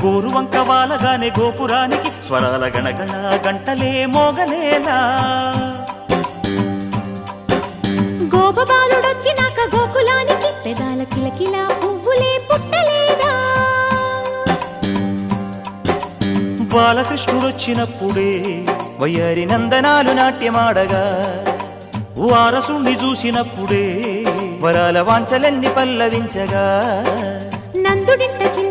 గోరువంక వాలగానే గోపురానికి స్వరాల గణగణ గంటలే మోగలేలా గోపబాలుడొచ్చినాక గోకులానికి పెదాల కిలకిల పువ్వులే పుట్టలేదా బాలకృష్ణుడొచ్చినప్పుడే వయ్యారి నందనాలు నాట్యమాడగా వారసుణ్ణి చూసినప్పుడే వరాల వాంఛలన్నీ పల్లవించగా నందుడింట చిన్న